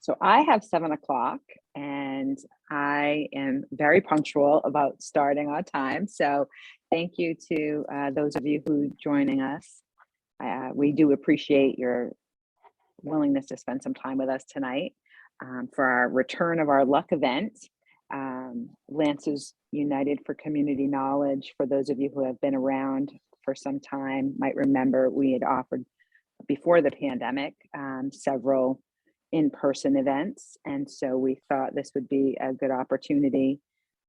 So I have 7 o'clock and I am very punctual about starting on time. So thank you to those of you who are joining us. We do appreciate your willingness to spend some time with us tonight for our return of our L.U.C.K event. Lancers United for Community Knowledge. For those of you who have been around for some time, might remember we had offered before the pandemic several in-person events, and so we thought this would be a good opportunity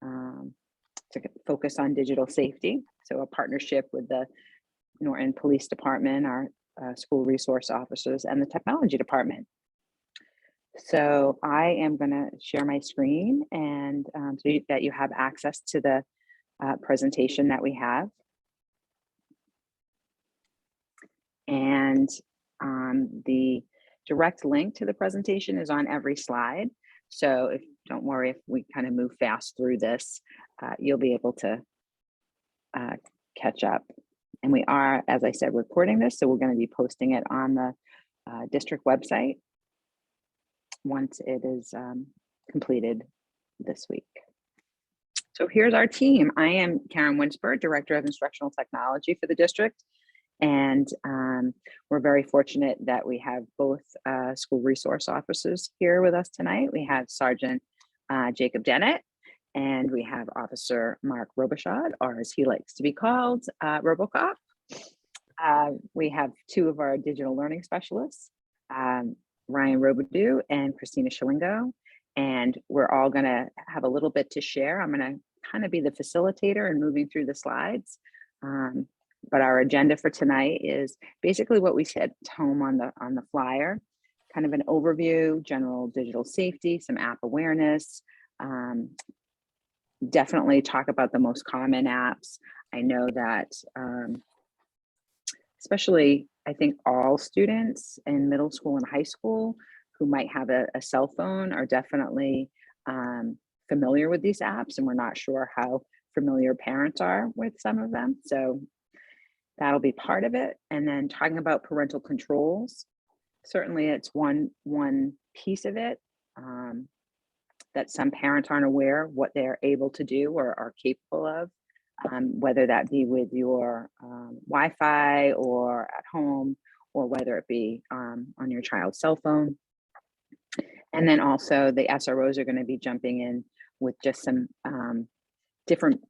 to focus on digital safety. So a partnership with the Norton Police Department, our school resource officers, and the technology department. So I am going to share my screen and so that you have access to the presentation that we have. And the direct link to the presentation is on every slide. So don't worry if we kind of move fast through this, you'll be able to catch up. And we are, as I said, recording this, so we're going to be posting it on the district website once it is completed this week. So here's our team. I am Karen Winsberg, Director of Instructional Technology for the district. And we're very fortunate that we have both school resource officers here with us tonight. We have Sergeant Jacob Dennett, and we have Officer Mark Robichaud, or as he likes to be called, Robocop. We have two of our digital learning specialists, Ryan Robidoux and Christina Shilingo, and we're all going to have a little bit to share. I'm going to kind of be the facilitator and moving through the slides. But our agenda for tonight is basically what we said home on the flyer, kind of an overview, general digital safety, some app awareness, definitely talk about the most common apps. I know that especially, I think all students in middle school and high school who might have a cell phone are definitely familiar with these apps, and we're not sure how familiar parents are with some of them. So that'll be part of it. And then talking about parental controls, certainly it's one piece of it that some parents aren't aware what they're able to do or are capable of, whether that be with your Wi-Fi or at home, or whether it be on your child's cell phone. And then also the SROs are going to be jumping in with just some different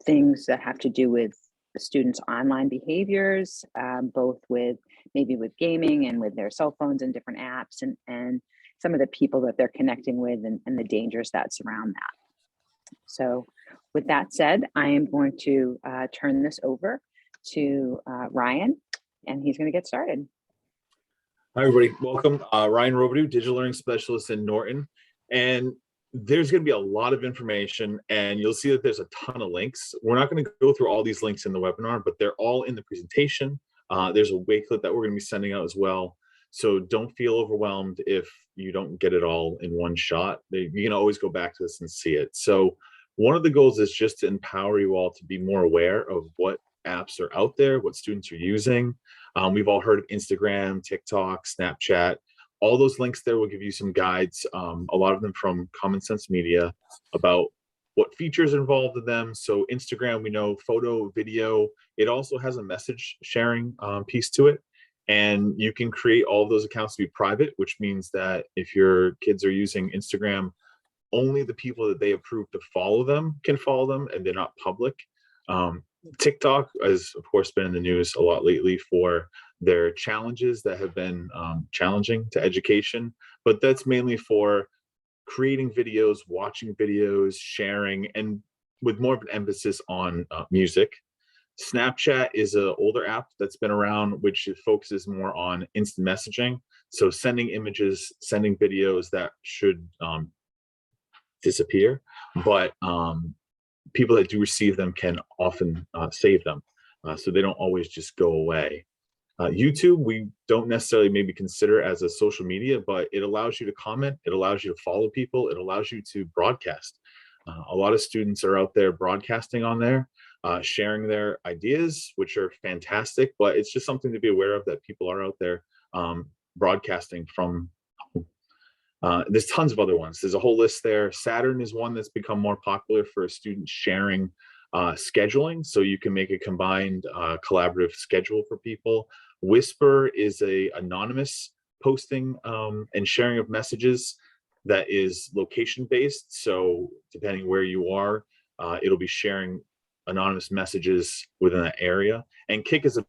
things that have to do with students' online behaviors, both with maybe with gaming and with their cell phones and different apps, and some of the people that they're connecting with and the dangers that surround that. So with that said, I am going to turn this over to Ryan, and he's going to get started. Hi, everybody. Welcome. Ryan Robidoux, Digital Learning Specialist in Norton. And there's going to be a lot of information, and you'll see that there's a ton of links. We're not going to go through all these links in the webinar, but they're all in the presentation. There's a Wakelet that we're going to be sending out as well. So don't feel overwhelmed if you don't get it all in one shot. You can always go back to this and see it. So one of the goals is just to empower you all to be more aware of what apps are out there, what students are using. We've all heard of Instagram, TikTok, Snapchat. All those links there will give you some guides, a lot of them from Common Sense Media, about what features are involved in them. So Instagram, we know photo, video. It also has a message sharing piece to it. And you can create all of those accounts to be private, which means that if your kids are using Instagram, only the people that they approve to follow them can follow them, and they're not public. TikTok has, of course, been in the news a lot lately for their challenges that have been challenging to education, but that's mainly for creating videos, watching videos, sharing, and with more of an emphasis on music. Snapchat is an older app that's been around, which focuses more on instant messaging. So sending images, sending videos that should disappear, but people that do receive them can often save them. So they don't always just go away. YouTube, we don't necessarily maybe consider as a social media, but it allows you to comment, it allows you to follow people, it allows you to broadcast. A lot of students are out there broadcasting on there, sharing their ideas, which are fantastic, but it's just something to be aware of, that people are out there broadcasting from home. There's tons of other ones. There's a whole list there. Saturn is one that's become more popular for student sharing scheduling. So you can make a combined collaborative schedule for people. Whisper is a anonymous posting and sharing of messages that is location based. So depending where you are, it'll be sharing anonymous messages within that area. And Kick is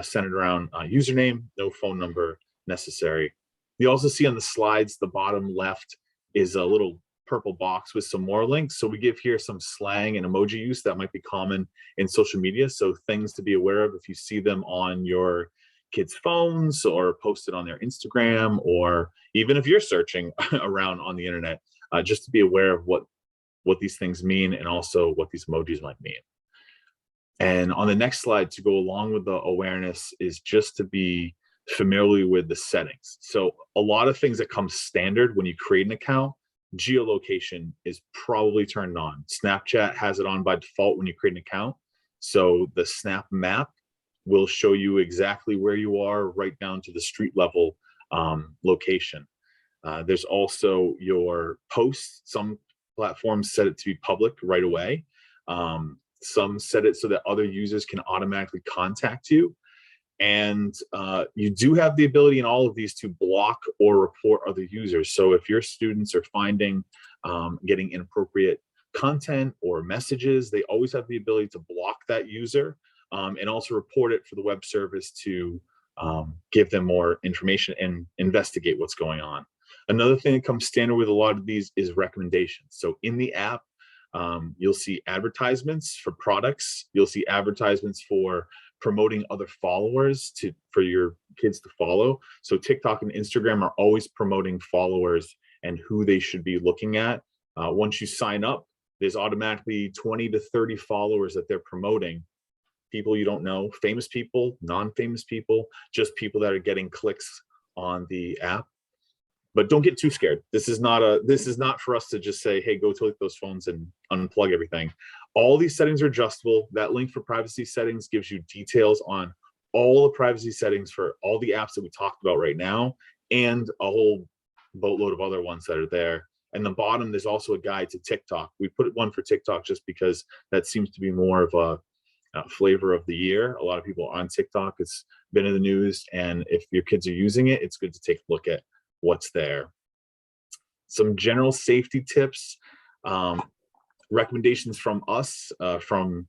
centered around username, no phone number necessary. You also see on the slides, the bottom left is a little purple box with some more links. So we give here some slang and emoji use that might be common in social media. So things to be aware of if you see them on your kids' phones or posted on their Instagram, or even if you're searching around on the internet, just to be aware of what these things mean and also what these emojis might mean. And on the next slide, to go along with the awareness, is just to be familiar with the settings. So a lot of things that come standard when you create an account, geolocation is probably turned on. Snapchat has it on by default when you create an account. So the Snap map will show you exactly where you are, right down to the street level location. There's also your posts. Some platforms set it to be public right away. Some set it so that other users can automatically contact you. And you do have the ability in all of these to block or report other users. So if your students are finding getting inappropriate content or messages, they always have the ability to block that user and also report it for the web service to give them more information and investigate what's going on. Another thing that comes standard with a lot of these is recommendations. So in the app, you'll see advertisements for products. You'll see advertisements for promoting other followers for your kids to follow. So TikTok and Instagram are always promoting followers and who they should be looking at. Once you sign up, there's automatically 20 to 30 followers that they're promoting. People you don't know, famous people, non-famous people, just people that are getting clicks on the app. But don't get too scared. This is not for us to just say, hey, go take those phones and unplug everything. All these settings are adjustable. That link for privacy settings gives you details on all the privacy settings for all the apps that we talked about right now, and a whole boatload of other ones that are there. And the bottom, there's also a guide to TikTok. We put one for TikTok just because that seems to be more of a flavor of the year. A lot of people are on TikTok. It's been in the news, and if your kids are using it, it's good to take a look at what's there. Some general safety tips, recommendations from us, from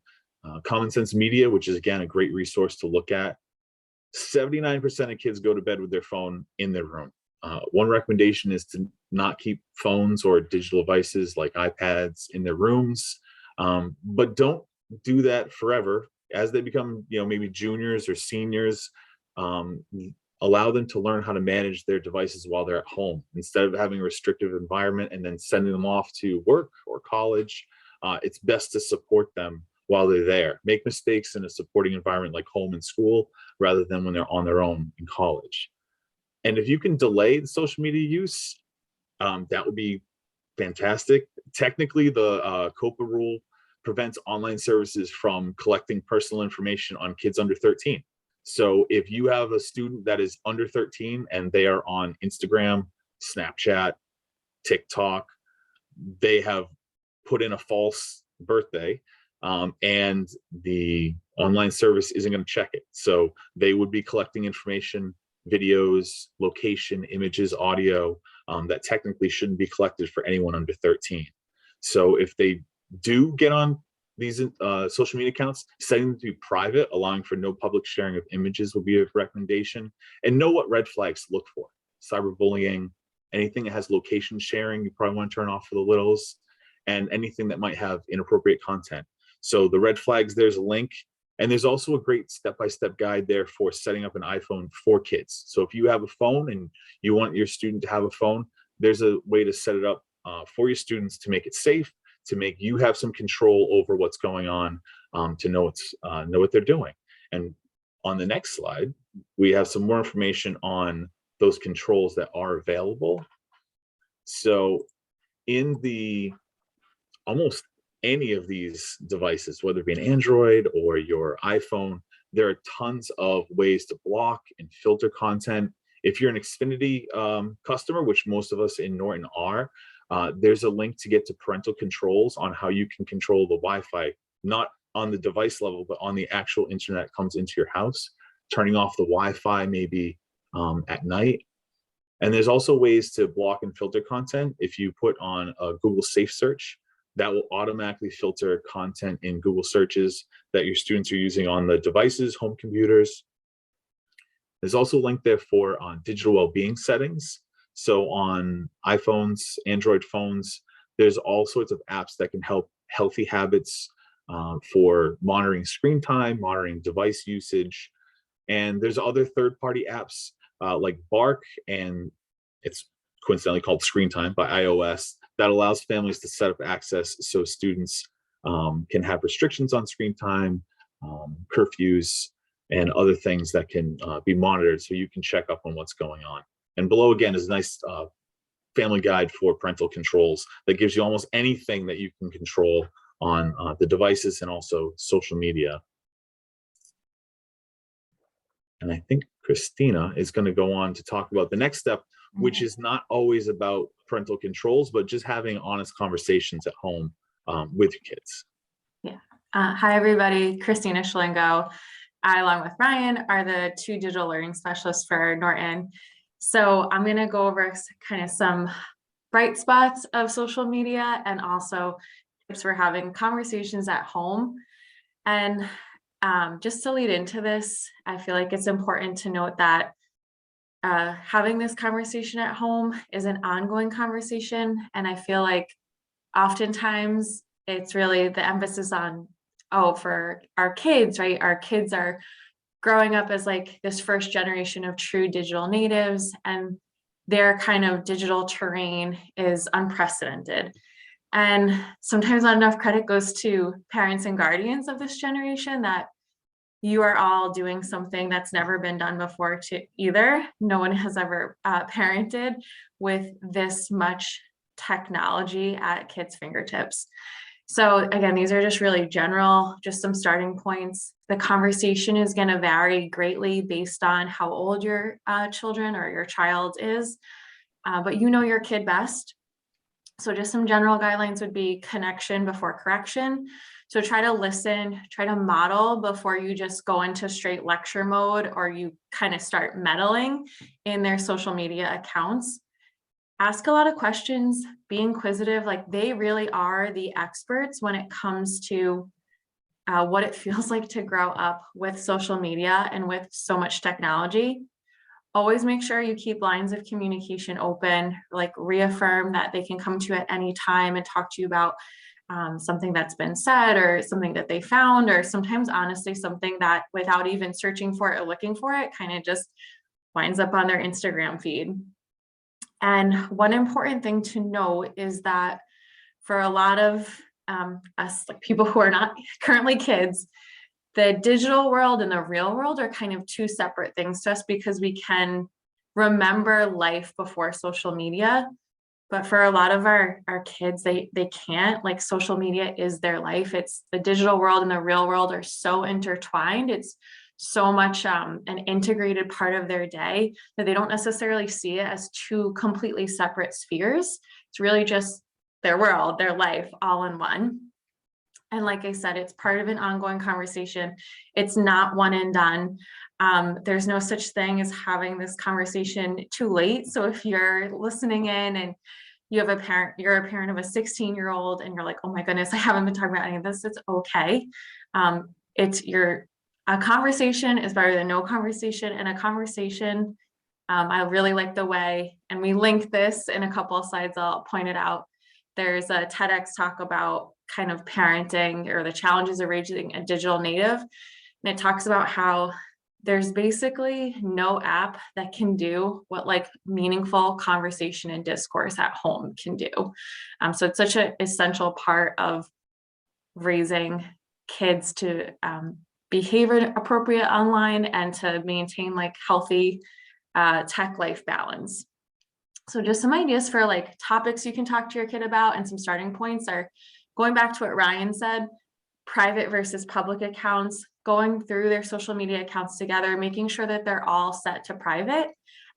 Common Sense Media, which is again a great resource to look at. 79% of kids go to bed with their phone in their room. One recommendation is to not keep phones or digital devices like iPads in their rooms, but don't do that forever. As they become, maybe juniors or seniors, allow them to learn how to manage their devices while they're at home. Instead of having a restrictive environment and then sending them off to work or college, it's best to support them while they're there. Make mistakes in a supporting environment like home and school rather than when they're on their own in college. And if you can delay the social media use, that would be fantastic. Technically, the COPA rule prevents online services from collecting personal information on kids under 13. So if you have a student that is under 13 and they are on Instagram, Snapchat, TikTok, they have put in a false birthday, and the online service isn't going to check it. So they would be collecting information, videos, location, images, audio, that technically shouldn't be collected for anyone under 13. So if they do get on these social media accounts, setting them to be private, allowing for no public sharing of images would be a recommendation. And know what red flags to look for. Cyberbullying, anything that has location sharing, you probably want to turn off for the littles, and anything that might have inappropriate content. So the red flags, there's a link. And there's also a great step-by-step guide there for setting up an iPhone for kids. So if you have a phone and you want your student to have a phone, there's a way to set it up for your students to make it safe, to make you have some control over what's going on, to know what they're doing. And on the next slide, we have some more information on those controls that are available. So in the almost any of these devices, whether it be an Android or your iPhone, there are tons of ways to block and filter content. If you're an Xfinity customer, which most of us in Norton are, there's a link to get to parental controls on how you can control the Wi-Fi, not on the device level, but on the actual internet that comes into your house, turning off the Wi-Fi maybe at night. And there's also ways to block and filter content. If you put on a Google Safe Search, that will automatically filter content in Google searches that your students are using on the devices, home computers. There's also a link there for digital well-being settings. So on iPhones, Android phones, there's all sorts of apps that can help healthy habits for monitoring screen time, monitoring device usage. And there's other third-party apps like Bark, and it's coincidentally called Screen Time by iOS, that allows families to set up access so students can have restrictions on screen time, curfews, and other things that can be monitored so you can check up on what's going on. And below, again, is a nice family guide for parental controls that gives you almost anything that you can control on the devices and also social media. And I think Christina is going to go on to talk about the next step, which is not always about parental controls, but just having honest conversations at home with your kids. Yeah. Hi, everybody. Christina Schlingo. I, along with Ryan, are the two digital learning specialists for Norton. So I'm going to go over kind of some bright spots of social media and also tips for having conversations at home. And just to lead into this, I feel like it's important to note that having this conversation at home is an ongoing conversation. And I feel like oftentimes it's really the emphasis on, oh, for our kids, right? Our kids are growing up as like this first generation of true digital natives, and their kind of digital terrain is unprecedented. And sometimes not enough credit goes to parents and guardians of this generation that you are all doing something that's never been done before to either. No one has ever parented with this much technology at kids' fingertips. So again, these are just really general, just some starting points. The conversation is going to vary greatly based on how old your children or your child is, but you know your kid best. So just some general guidelines would be connection before correction. So try to listen, try to model before you just go into straight lecture mode or you kind of start meddling in their social media accounts. Ask a lot of questions, be inquisitive, like they really are the experts when it comes to what it feels like to grow up with social media and with so much technology. Always make sure you keep lines of communication open, like reaffirm that they can come to you at any time and talk to you about something that's been said or something that they found, or sometimes honestly something that without even searching for it or looking for it kind of just winds up on their Instagram feed. And one important thing to note is that for a lot of us, like people who are not currently kids, the digital world and the real world are kind of two separate things to us because we can remember life before social media. But for a lot of our kids, they can't. Like social media is their life. It's the digital world and the real world are so intertwined. It's so much an integrated part of their day that they don't necessarily see it as two completely separate spheres. It's really just their world, their life, all in one. And like I said, it's part of an ongoing conversation. It's not one and done. There's no such thing as having this conversation too late. So if you're listening in and you have a parent, you're a parent of a 16-year-old and you're like, oh my goodness, I haven't been talking about any of this, it's okay. A conversation is better than no conversation. And a conversation, I really like the way, and we link this in a couple of slides, I'll point it out. There's a TEDx talk about kind of parenting or the challenges of raising a digital native. And it talks about how there's basically no app that can do what like meaningful conversation and discourse at home can do. So it's such an essential part of raising kids to behave appropriate online and to maintain like healthy tech life balance. So just some ideas for like topics you can talk to your kid about, and some starting points are going back to what Ryan said, private versus public accounts, going through their social media accounts together, making sure that they're all set to private,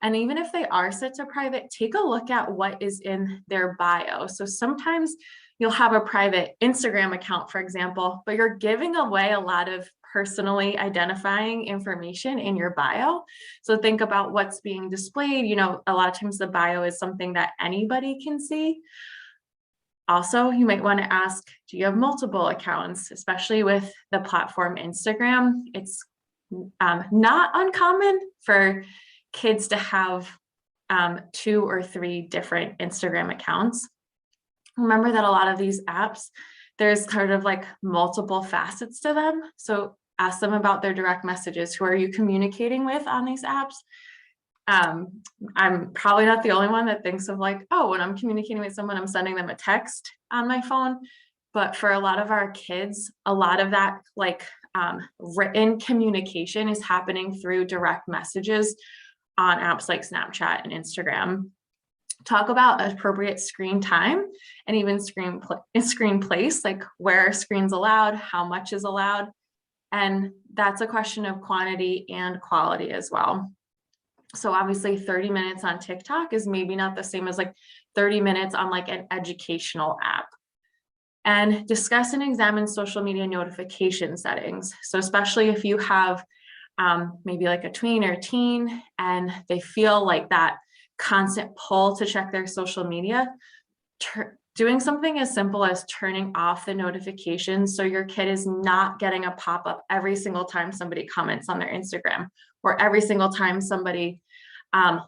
And even if they are set to private, take a look at what is in their bio. So sometimes you'll have a private Instagram account, for example, but you're giving away a lot of personally identifying information in your bio. So think about what's being displayed. You know, a lot of times the bio is something that anybody can see. Also, you might want to ask, do you have multiple accounts, especially with the platform Instagram? It's not uncommon for kids to have 2 or 3 different Instagram accounts. Remember that a lot of these apps, there's kind of like multiple facets to them. So ask them about their direct messages. Who are you communicating with on these apps? I'm probably not the only one that thinks of like, oh, when I'm communicating with someone, I'm sending them a text on my phone. But for a lot of our kids, a lot of that like written communication is happening through direct messages on apps like Snapchat and Instagram. Talk about appropriate screen time and even screen place, like where screens allowed, how much is allowed. And that's a question of quantity and quality as well. So obviously 30 minutes on TikTok is maybe not the same as like 30 minutes on like an educational app. And discuss and examine social media notification settings. So especially if you have maybe like a tween or teen and they feel like that constant pull to check their social media, doing something as simple as turning off the notifications so your kid is not getting a pop-up every single time somebody comments on their Instagram or every single time somebody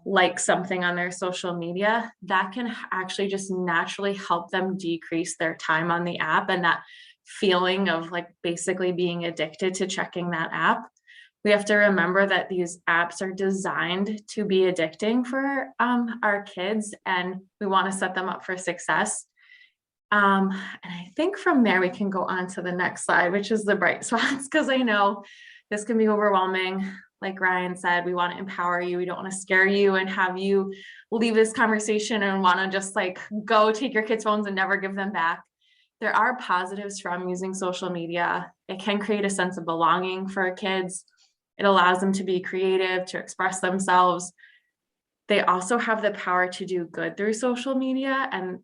likes something on their social media. That can actually just naturally help them decrease their time on the app and that feeling of like basically being addicted to checking that app. We have to remember that these apps are designed to be addicting for our kids, and we want to set them up for success. And I think from there we can go on to the next slide, which is the bright spots, because I know this can be overwhelming. Like Ryan said, we want to empower you. We don't want to scare you and have you leave this conversation and want to just like go take your kids' phones and never give them back. There are positives from using social media. It can create a sense of belonging for kids. It allows them to be creative, to express themselves. They also have the power to do good through social media, and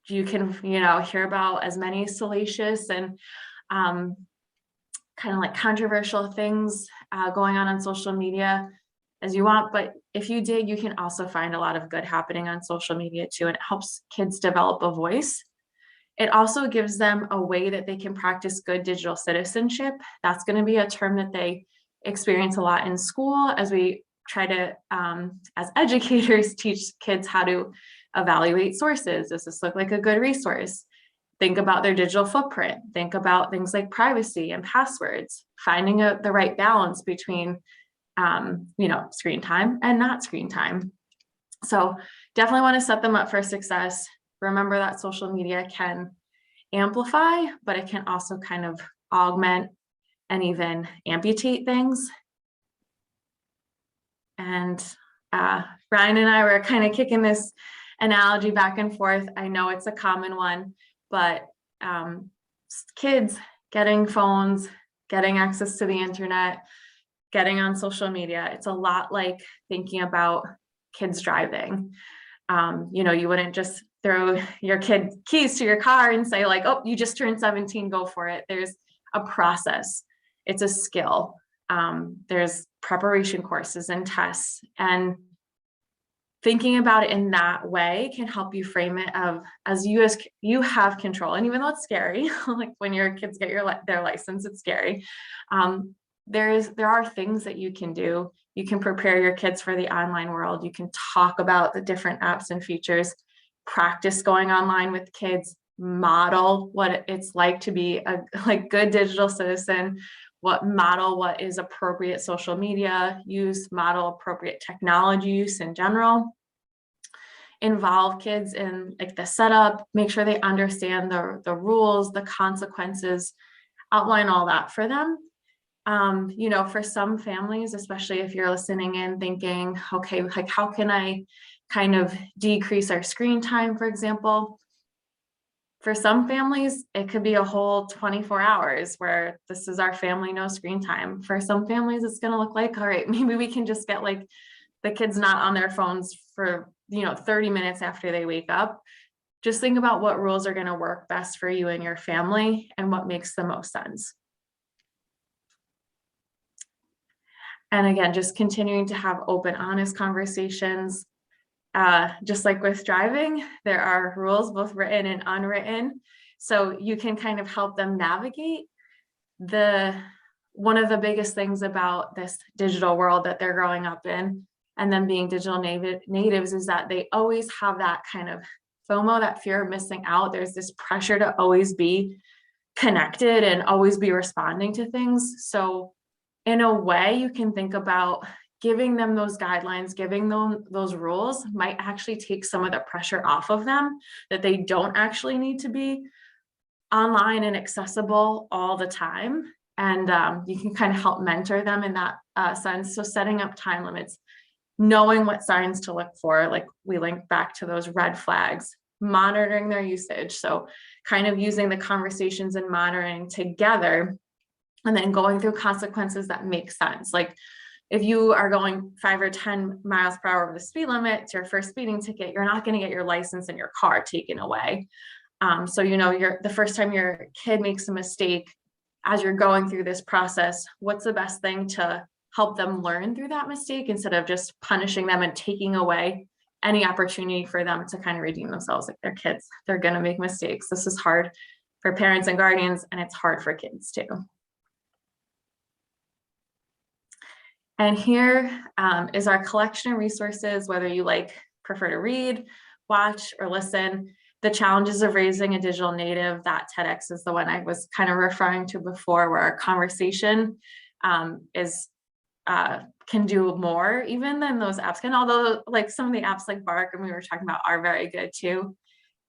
you can, hear about as many salacious and kind of like controversial things going on social media as you want. But if you dig, you can also find a lot of good happening on social media too, and it helps kids develop a voice. It also gives them a way that they can practice good digital citizenship. That's going to be a term that they experience a lot in school as we try to, as educators, teach kids how to evaluate sources. Does this look like a good resource? Think about their digital footprint. Think about things like privacy and passwords, finding the right balance between, screen time and not screen time. So definitely want to set them up for success. Remember that social media can amplify, but it can also kind of augment and even amputate things. And Ryan and I were kind of kicking this analogy back and forth. I know it's a common one, but kids getting phones, getting access to the internet, getting on social media, it's a lot like thinking about kids driving. You wouldn't just throw your kid keys to your car and say like, oh, you just turned 17, go for it. There's a process. It's a skill. There's preparation courses and tests, and thinking about it in that way can help you frame it as you have control. And even though it's scary, like when your kids get their license, it's scary. There are things that you can do. You can prepare your kids for the online world. You can talk about the different apps and features, practice going online with kids, model what it's like to be a good digital citizen, what is appropriate social media use, model appropriate technology use in general. Involve kids in like the setup, make sure they understand the rules, the consequences, outline all that for them. For some families, especially if you're listening in thinking, okay, like how can I kind of decrease our screen time, for example? For some families, it could be a whole 24 hours where this is our family, no screen time. For some families, it's going to look like, all right, maybe we can just get like the kid's not on their phones for, 30 minutes after they wake up. Just think about what rules are going to work best for you and your family and what makes the most sense. And again, just continuing to have open, honest conversations. Just like with driving, there are rules, both written and unwritten. So you can kind of help them navigate one of the biggest things about this digital world that they're growing up in, and them being digital natives, is that they always have that kind of FOMO, that fear of missing out. There's this pressure to always be connected and always be responding to things. So in a way, you can think about giving them those guidelines, giving them those rules might actually take some of the pressure off of them, that they don't actually need to be online and accessible all the time. And you can kind of help mentor them in that sense. So setting up time limits, knowing what signs to look for, like we link back to those red flags, monitoring their usage. So kind of using the conversations and monitoring together, and then going through consequences that make sense. Like if you are going 5 or 10 miles per hour over the speed limit, it's your first speeding ticket, you're not going to get your license and your car taken away. So, the first time your kid makes a mistake, as you're going through this process, what's the best thing to help them learn through that mistake, instead of just punishing them and taking away any opportunity for them to kind of redeem themselves? Like, they're kids, they're going to make mistakes. This is hard for parents and guardians, and it's hard for kids too. And here is our collection of resources, whether you prefer to read, watch, or listen. The challenges of raising a digital native, that TEDx is the one I was kind of referring to before, where our conversation can do more even than those apps can, although some of the apps like Bark and we were talking about are very good too.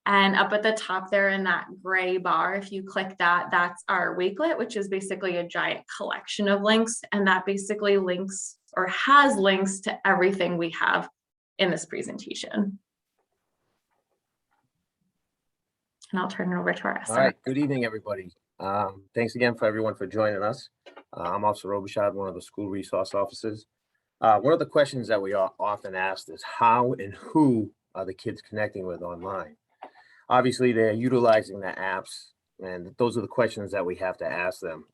And up at the top there in that gray bar, if you click that, that's our Wakelet, which is basically a giant collection of links. And that basically links or has links to everything we have in this presentation. And I'll turn it over to our SR. All right, good evening, everybody. Thanks again for everyone for joining us. I'm Officer Robichaud, one of the school resource officers. One of the questions that we are often asked is how and who are the kids connecting with online? Obviously, they're utilizing the apps, and those are the questions that we have to ask them.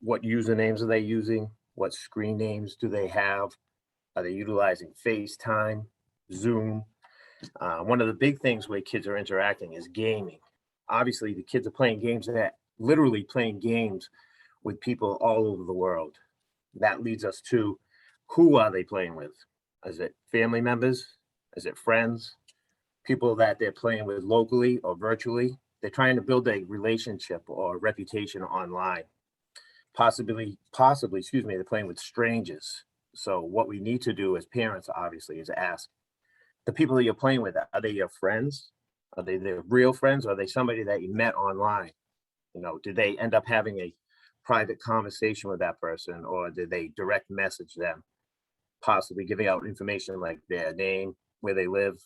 What usernames are they using? What screen names do they have? Are they utilizing FaceTime, Zoom? One of the big things where kids are interacting is gaming. Obviously, the kids are playing games, literally playing games with people all over the world. That leads us to, who are they playing with? Is it family members? Is it friends? People that they're playing with locally or virtually? They're trying to build a relationship or a reputation online. Possibly, they're playing with strangers. So what we need to do as parents, obviously, is ask the people that you're playing with, are they your friends? Are they their real friends? Or are they somebody that you met online? Did they end up having a private conversation with that person, or did they direct message them, possibly giving out information like their name, where they live,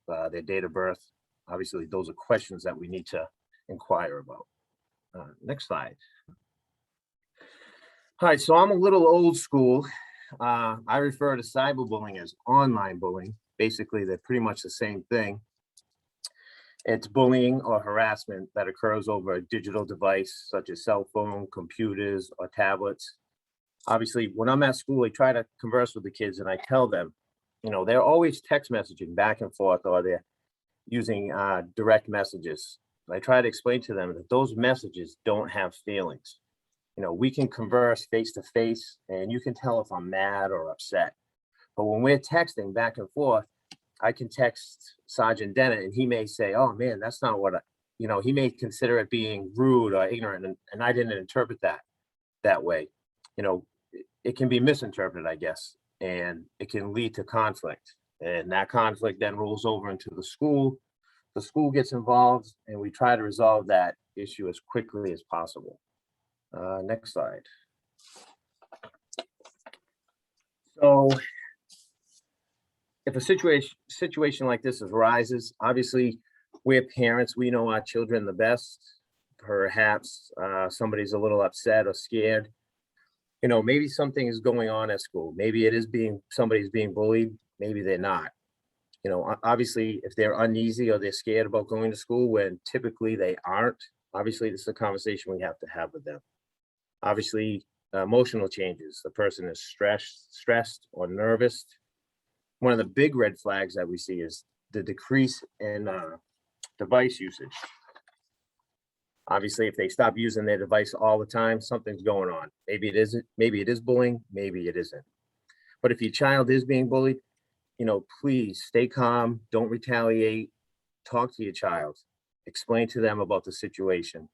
their date of birth? Obviously, those are questions that we need to inquire about. Next slide. All right, so I'm a little old school. I refer to cyberbullying as online bullying. Basically, they're pretty much the same thing. It's bullying or harassment that occurs over a digital device, such as cell phone, computers, or tablets. Obviously, when I'm at school, I try to converse with the kids and I tell them, they're always text messaging back and forth, or they're using direct messages. I try to explain to them that those messages don't have feelings. We can converse face to face and you can tell if I'm mad or upset. But when we're texting back and forth, I can text Sergeant Dennett and he may say, oh man, that's not what he may consider it being rude or ignorant. And I didn't interpret that way. It can be misinterpreted, I guess, and it can lead to conflict. And that conflict then rolls over into the school. The school gets involved and we try to resolve that issue as quickly as possible. Next slide. So if a situation like this arises, obviously we're parents, we know our children the best. Perhaps somebody's a little upset or scared. Maybe something is going on at school. Maybe it is somebody's being bullied. maybe they're not. You know, obviously, if they're uneasy or they're scared about going to school when typically they aren't, obviously this is a conversation we have to have with them. Obviously, emotional changes. The person is stressed or nervous. One of the big red flags that we see is the decrease in device usage. Obviously, if they stop using their device all the time, something's going on. Maybe it isn't, maybe it is bullying, maybe it isn't. But if your child is being bullied, you know, please stay calm, don't retaliate, talk to your child, explain to them about the situation.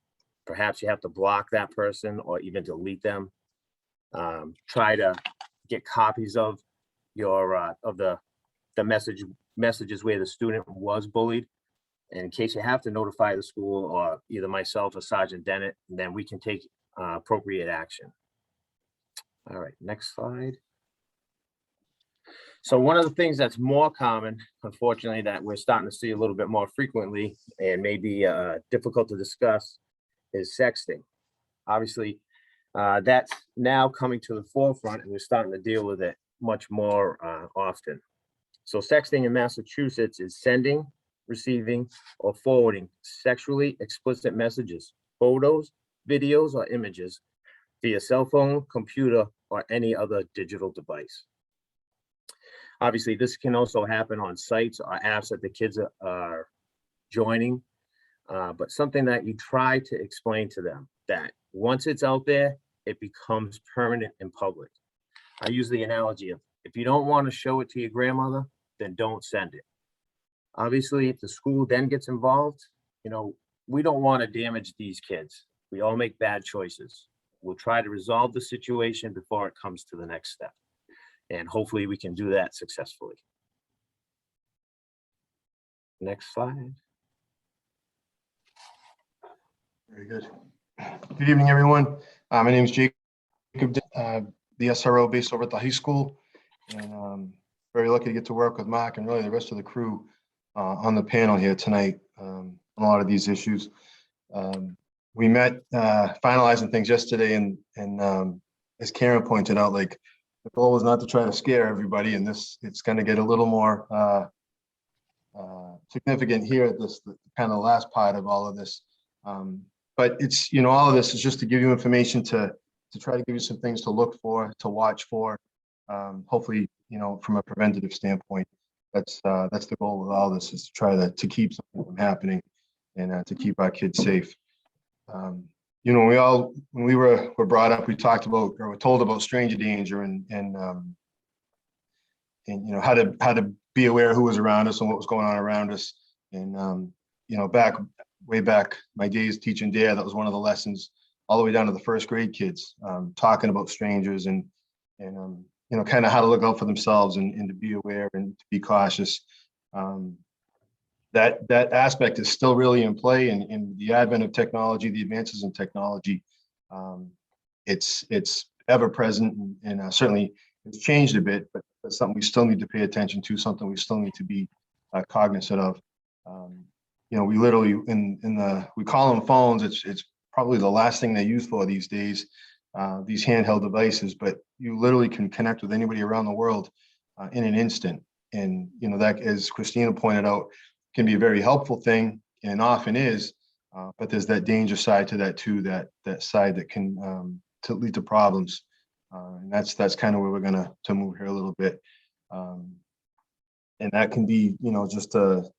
Perhaps you have to block that person or even delete them. Try to get copies of your the messages where the student was bullied. And in case you have to notify the school or either myself or Sergeant Dennett, then we can take appropriate action. All right, next slide. So one of the things that's more common, unfortunately, that we're starting to see a little bit more frequently and maybe difficult to discuss is sexting. Obviously, that's now coming to the forefront and we're starting to deal with it much more often. So sexting in Massachusetts is sending, receiving, or forwarding sexually explicit messages, photos, videos, or images via cell phone, computer, or any other digital device. Obviously, this can also happen on sites or apps that the kids are joining, but something that you try to explain to them that once it's out there, it becomes permanent in public. I use the analogy of if you don't want to show it to your grandmother, then don't send it. Obviously, if the school then gets involved, you know, we don't want to damage these kids. We all make bad choices. We'll try to resolve the situation before it comes to the next step. And hopefully we can do that successfully. Next slide. Very good. Good evening, everyone. My name is Jacob, the SRO based over at the high school. And very lucky to get to work with Mark and really the rest of the crew on the panel here tonight on a lot of these issues. We met finalizing things yesterday and as Karen pointed out, like the goal was not to try to scare everybody, and it's going to get a little more significant here at this kind of last part of all of this. But it's, you know, all of this is just to give you information to try to give you some things to look for, to watch for. Hopefully, you know, from a preventative standpoint, that's the goal with all this, is to try to keep something from happening and to keep our kids safe. You know, when we were brought up, we talked about, or were told about stranger danger and you know, how to be aware of who was around us and what was going on around us. And you know, way back my days teaching DARE, that was one of the lessons all the way down to the first grade kids, talking about strangers and you know, kind of how to look out for themselves and to be aware and to be cautious. That aspect is still really in play, and in the advent of technology, the advances in technology, it's ever present, and certainly it's changed a bit, but it's something we still need to pay attention to, something we still need to be cognizant of. You know, we literally we call them phones. It's probably the last thing they use for these days, these handheld devices, but you literally can connect with anybody around the world in an instant. And, you know, that, as Christina pointed out, can be a very helpful thing, and often is, but there's that danger side to that too, that side that can to lead to problems. And that's kind of where we're gonna move here a little bit. And that can be, you know, just a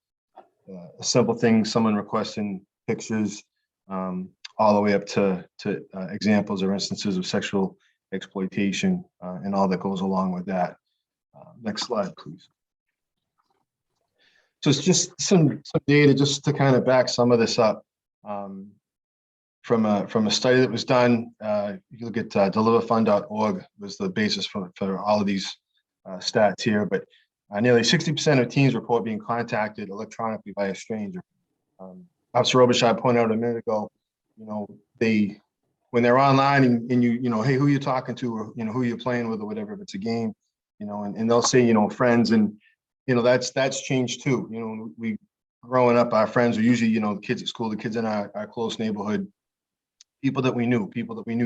simple thing, someone requesting pictures, all the way up to examples or instances of sexual exploitation and all that goes along with that. Next slide, please. So it's just some data just to kind of back some of this up. From a study that was done, you look at deliverfund.org was the basis for all of these stats here, but nearly 60% of teens report being contacted electronically by a stranger. Officer Robichaud pointed out a minute ago, you know, when they're online and you know, hey, who you talking to, or, you know, who you're playing with or whatever, if it's a game, you know, and they'll say, you know, friends, and, you know, that's changed too. You know, we growing up, our friends were usually, you know, the kids at school, the kids in our close neighborhood, people that we knew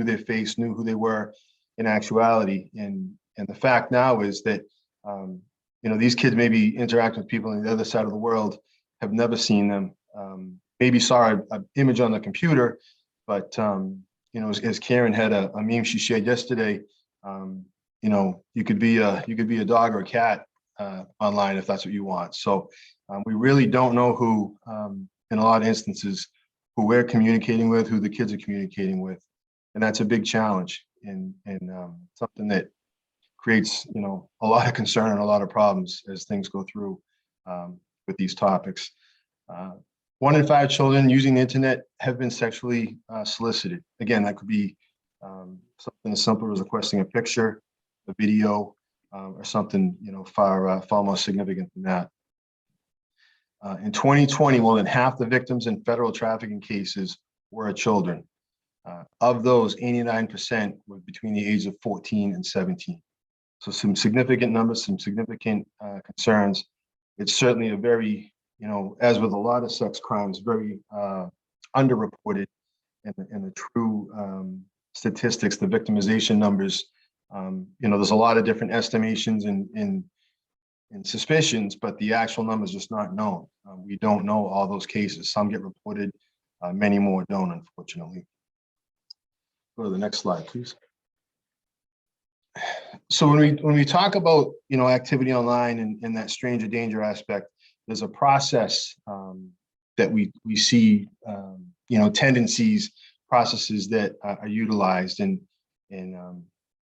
their face, knew who they were in actuality. And the fact now is that these kids maybe interact with people on the other side of the world, have never seen them, maybe saw an image on the computer, but, as Karen had a meme she shared yesterday, you could be a dog or a cat online if that's what you want. So we really don't know who, in a lot of instances, who we're communicating with, who the kids are communicating with. And that's a big challenge and something that creates, a lot of concern and a lot of problems as things go through with these topics. 1 in 5 children using the internet have been sexually solicited. Again, that could be something as simple as requesting a picture, a video, or something, far more significant than that. In 2020, more than half the victims in federal trafficking cases were children. Of those, 89% were between the age of 14 and 17. So some significant numbers, some significant concerns. It's certainly a very, as with a lot of sex crimes, very underreported, and the true statistics, the victimization numbers. There's a lot of different estimations and suspicions, but the actual numbers just not known. We don't know all those cases. Some get reported, many more don't, unfortunately. Go to the next slide, please. So when we talk about activity online and that stranger danger aspect, there's a process that we see tendencies, processes that are utilized, and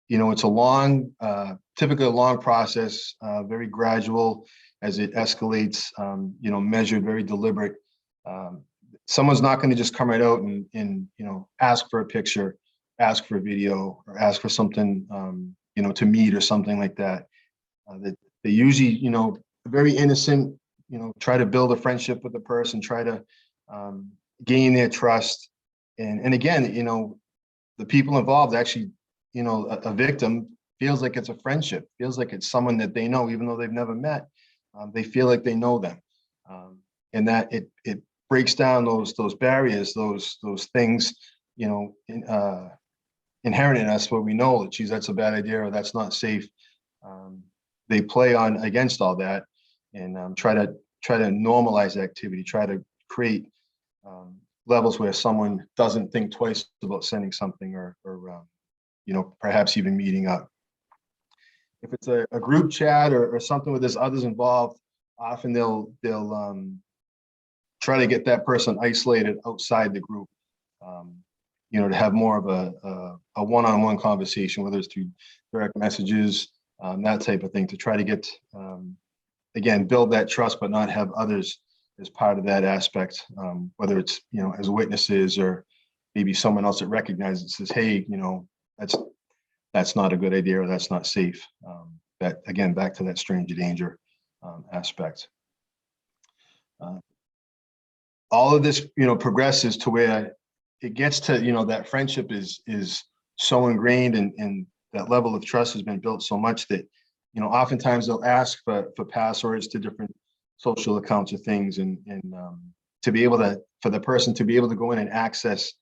it's a long, typically a long process, very gradual as it escalates, measured, very deliberate. Someone's not going to just come right out and ask for a picture, ask for a video, or ask for something to meet or something like that. They usually very innocent, try to build a friendship with the person, try to gain their trust, and again, the people involved actually, a victim feels like it's a friendship, feels like it's someone that they know, even though they've never met. They feel like they know them, and that it breaks down those barriers, those things, inherent in us where we know that, geez, that's a bad idea or that's not safe. They play on against all that and try to normalize activity, try to create levels where someone doesn't think twice about sending something or perhaps even meeting up. If it's a group chat or something where there's others involved, often they'll try to get that person isolated outside the group, to have more of a one-on-one conversation, whether it's through direct messages, that type of thing, to try to get, again, build that trust, but not have others as part of that aspect, whether it's, as witnesses or maybe someone else that recognizes it, says, hey, that's not a good idea or that's not safe. That, again, back to that stranger danger aspect. All of this, progresses to where it gets to, that friendship is so ingrained and that level of trust has been built so much that, oftentimes they'll ask for passwords to different social accounts or things, and to be able to, for the person to be able to go in and access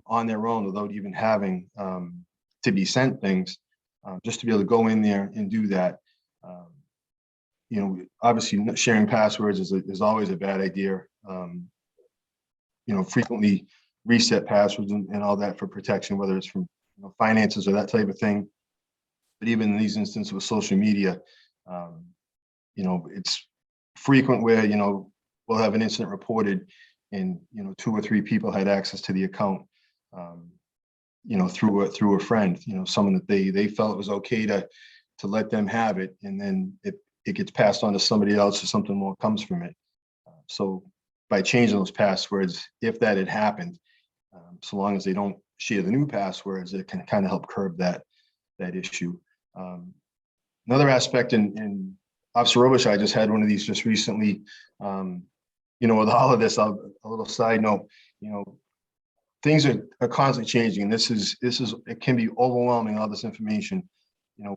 on their own without even having to be sent things, just to be able to go in there and do that. Obviously sharing passwords is always a bad idea. Frequently reset passwords and all that for protection, whether it's from finances or that type of thing. But even in these instances with social media, it's frequent where we'll have an incident reported and 2 or 3 people had access to the account, through a friend, someone that they felt it was okay to let them have it, and then it gets passed on to somebody else or something more comes from it. So by changing those passwords, if that had happened, so long as they don't share the new passwords, it can kind of help curb that issue. Another aspect, and Officer Robichaud just had one of these just recently, with all of this, a little side note, things are constantly changing, and it can be overwhelming, all this information.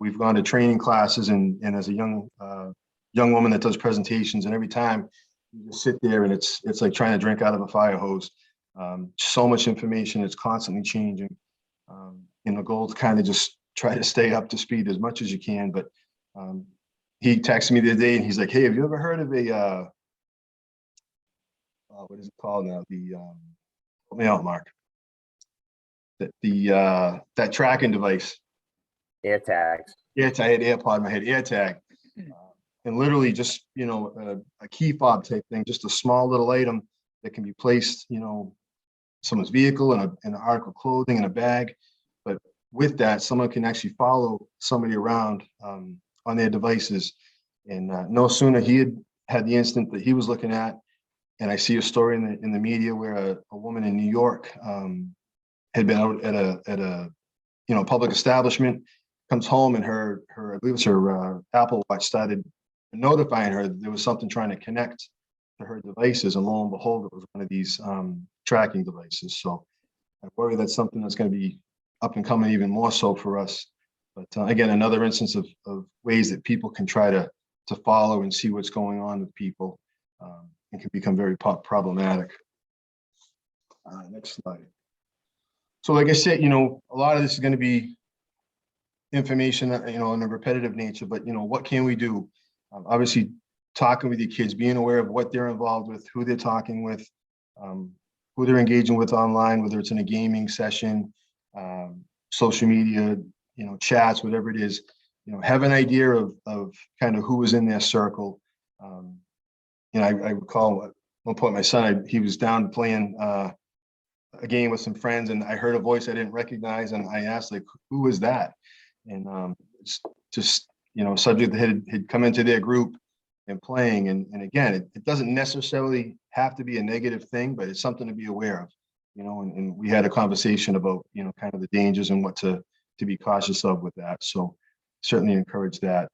We've gone to training classes and as a young woman that does presentations, and every time you just sit there and it's like trying to drink out of a fire hose. So much information, it's constantly changing. The goal is kind of just try to stay up to speed as much as you can, but he texted me the other day and he's like, hey, have you ever heard of a, what is it called now? Help me out, Mark. That tracking device. Air tags. I had AirPod in my head, AirTag. And literally just, a key fob type thing, just a small little item that can be placed, someone's vehicle, in an article of clothing, in a bag. But with that, someone can actually follow somebody around on their devices. And no sooner he had the incident that he was looking at, and I see a story in the media where a woman in New York had been out at a public establishment, comes home, and her I believe it's her Apple Watch started notifying her that there was something trying to connect to her devices, and lo and behold, it was one of these tracking devices. So I worry that's something that's going to be up and coming even more so for us. But again, another instance of ways that people can try to follow and see what's going on with people, and can become very problematic. Next slide. So like I said, a lot of this is going to be information, in a repetitive nature, but what can we do? Obviously, talking with your kids, being aware of what they're involved with, who they're talking with, who they're engaging with online, whether it's in a gaming session, social media, chats, whatever it is, have an idea of kind of who was in their circle. I recall at one point my son, he was down playing a game with some friends, and I heard a voice I didn't recognize, and I asked, like, who was that? And it's just, subject that had come into their group and playing. And again, it doesn't necessarily have to be a negative thing, but it's something to be aware of, and we had a conversation about, kind of the dangers and what to be cautious of with that. So certainly encourage that.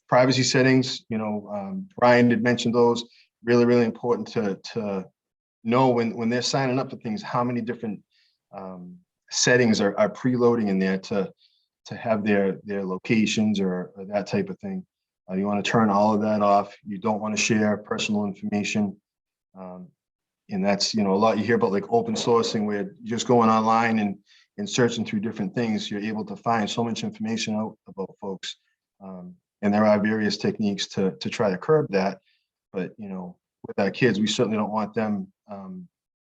Privacy settings, Ryan had mentioned those, really, really important to know when they're signing up for things, how many different settings are preloading in there to have their locations or that type of thing. You want to turn all of that off. You don't want to share personal information. And that's, a lot you hear about, like open sourcing, where you're just going online and searching through different things. You're able to find so much information out about folks. And there are various techniques to try to curb that. But, with our kids, we certainly don't want them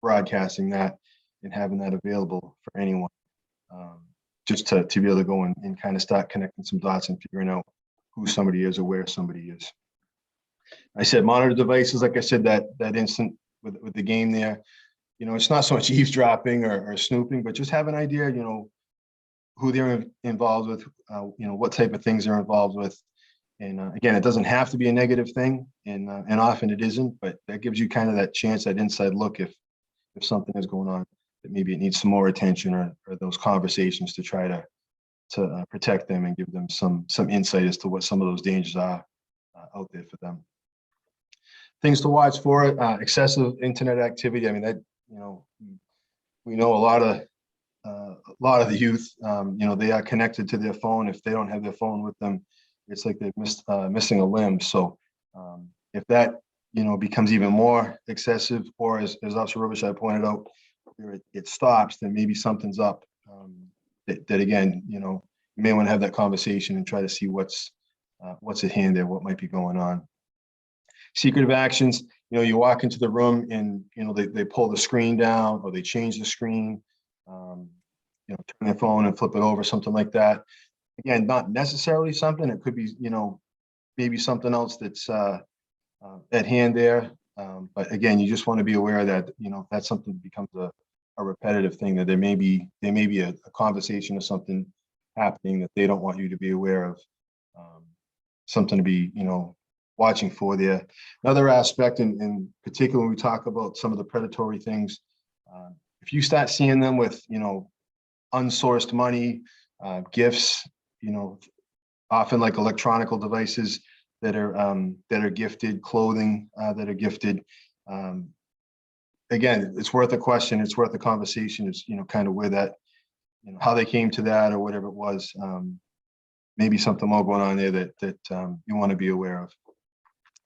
broadcasting that and having that available for anyone. Just to be able to go and kind of start connecting some dots and figuring out who somebody is or where somebody is. I said monitor devices, like I said, that instant with the game there, it's not so much eavesdropping or snooping, but just have an idea, who they're involved with, what type of things they're involved with. And again, it doesn't have to be a negative thing, and often it isn't, but that gives you kind of that chance, that inside look if something is going on, that maybe it needs some more attention or those conversations to try to protect them and give them some insight as to what some of those dangers are out there for them. Things to watch for: excessive internet activity. I mean, that, we know a lot of the youth, they are connected to their phone. If they don't have their phone with them, it's like they've missing a limb. So if that, becomes even more excessive, or as Officer Robichaud pointed out, where it stops, then maybe something's up. That again, you may want to have that conversation and try to see what's at hand there, what might be going on. Secretive actions, you walk into the room and, they pull the screen down, or they change the screen, turn their phone and flip it over, something like that. Again, not necessarily something, it could be, maybe something else that's at hand there. But again, you just want to be aware that, if that's something that becomes a repetitive thing, that there may be a conversation or something happening that they don't want you to be aware of, something to be, watching for there. Another aspect, in particular, when we talk about some of the predatory things, if you start seeing them with, unsourced money, gifts, often like electronical devices that are gifted, clothing that are gifted. Again, it's worth a question. It's worth a conversation. It's, kind of where that, how they came to that or whatever it was. Maybe something more going on there that you want to be aware of.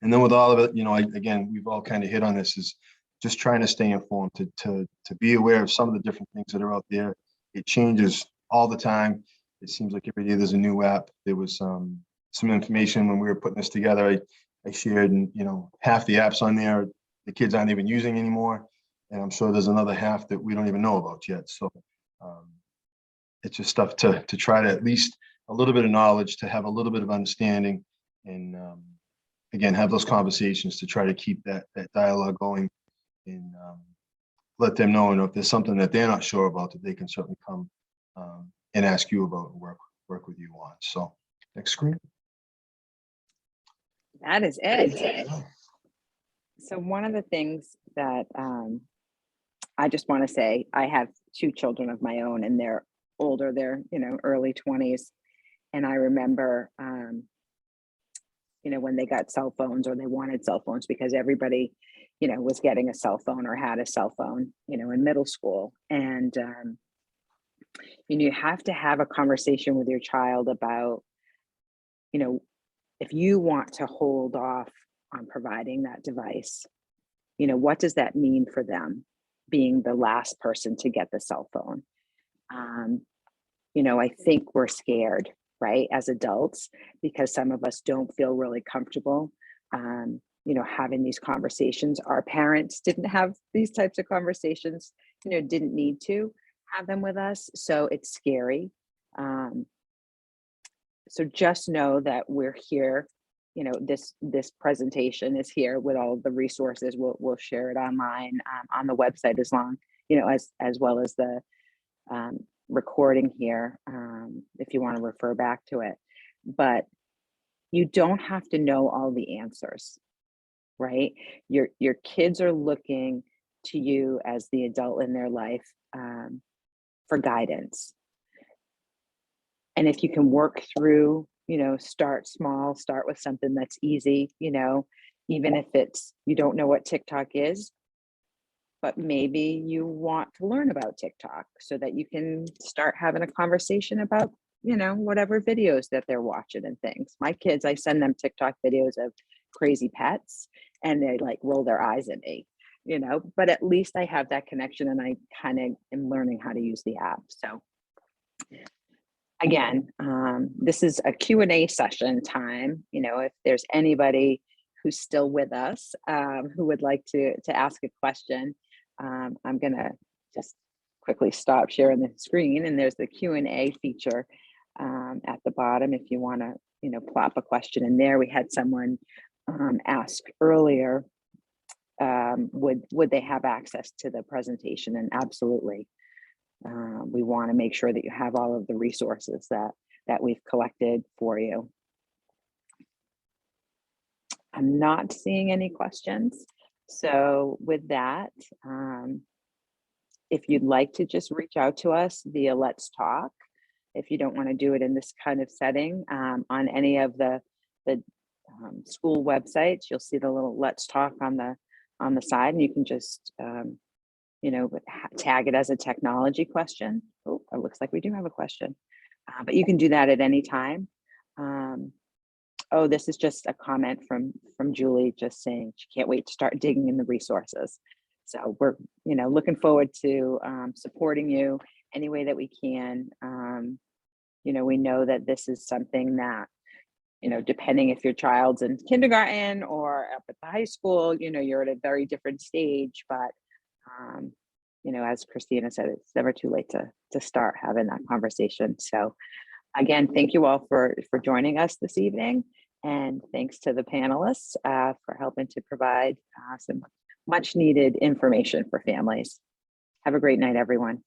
And then with all of it, again, we've all kind of hit on this, is just trying to stay informed, to be aware of some of the different things that are out there. It changes all the time. It seems like every day there's a new app. There was some information when we were putting this together. I shared, and half the apps on there, the kids aren't even using anymore. And I'm sure there's another half that we don't even know about yet. So it's just stuff to try to at least a little bit of knowledge, to have a little bit of understanding, and again, have those conversations to try to keep that dialogue going, and let them know, if there's something that they're not sure about, that they can certainly come and ask you about and work with you on. So next screen. That is it. So one of the things that I just want to say, I have 2 children of my own, and they're older, they're, early 20s. And I remember, when they got cell phones, or they wanted cell phones, because everybody, was getting a cell phone or had a cell phone, in middle school. And you have to have a conversation with your child about, if you want to hold off on providing that device, what does that mean for them being the last person to get the cell phone? I think we're scared, right, as adults, because some of us don't feel really comfortable, having these conversations. Our parents didn't have these types of conversations, didn't need to have them with us. So it's scary. So just know that we're here. This presentation is here with all of the resources. We'll share it online on the website, as long, as well as the recording here, if you want to refer back to it. But you don't have to know all the answers, right? Your kids are looking to you as the adult in their life for guidance. And if you can work through, start small, start with something that's easy, even if it's, you don't know what TikTok is, but maybe you want to learn about TikTok so that you can start having a conversation about, whatever videos that they're watching and things. My kids, I send them TikTok videos of crazy pets, and they like roll their eyes at me, but at least I have that connection, and I kind of am learning how to use the app. So again, this is a Q&A session time. If there's anybody who's still with us, who would like to ask a question, I'm gonna just quickly stop sharing the screen, and there's the Q&A feature at the bottom if you want to, plop a question in there. We had someone ask earlier, would they have access to the presentation? And absolutely. We want to make sure that you have all of the resources that we've collected for you. I'm not seeing any questions. So with that, if you'd like to just reach out to us via Let's Talk, if you don't want to do it in this kind of setting, on any of the school websites, you'll see the little Let's Talk on the side, and you can just tag it as a technology question. Oh, it looks like we do have a question, but you can do that at any time. Oh, this is just a comment from Julie, just saying she can't wait to start digging in the resources. So we're looking forward to supporting you any way that we can. We know that this is something that, depending if your child's in kindergarten or up at the high school, you're at a very different stage, but as Christina said, it's never too late to start having that conversation. So again, thank you all for joining us this evening, and thanks to the panelists for helping to provide some much needed information for families. Have a great night, everyone.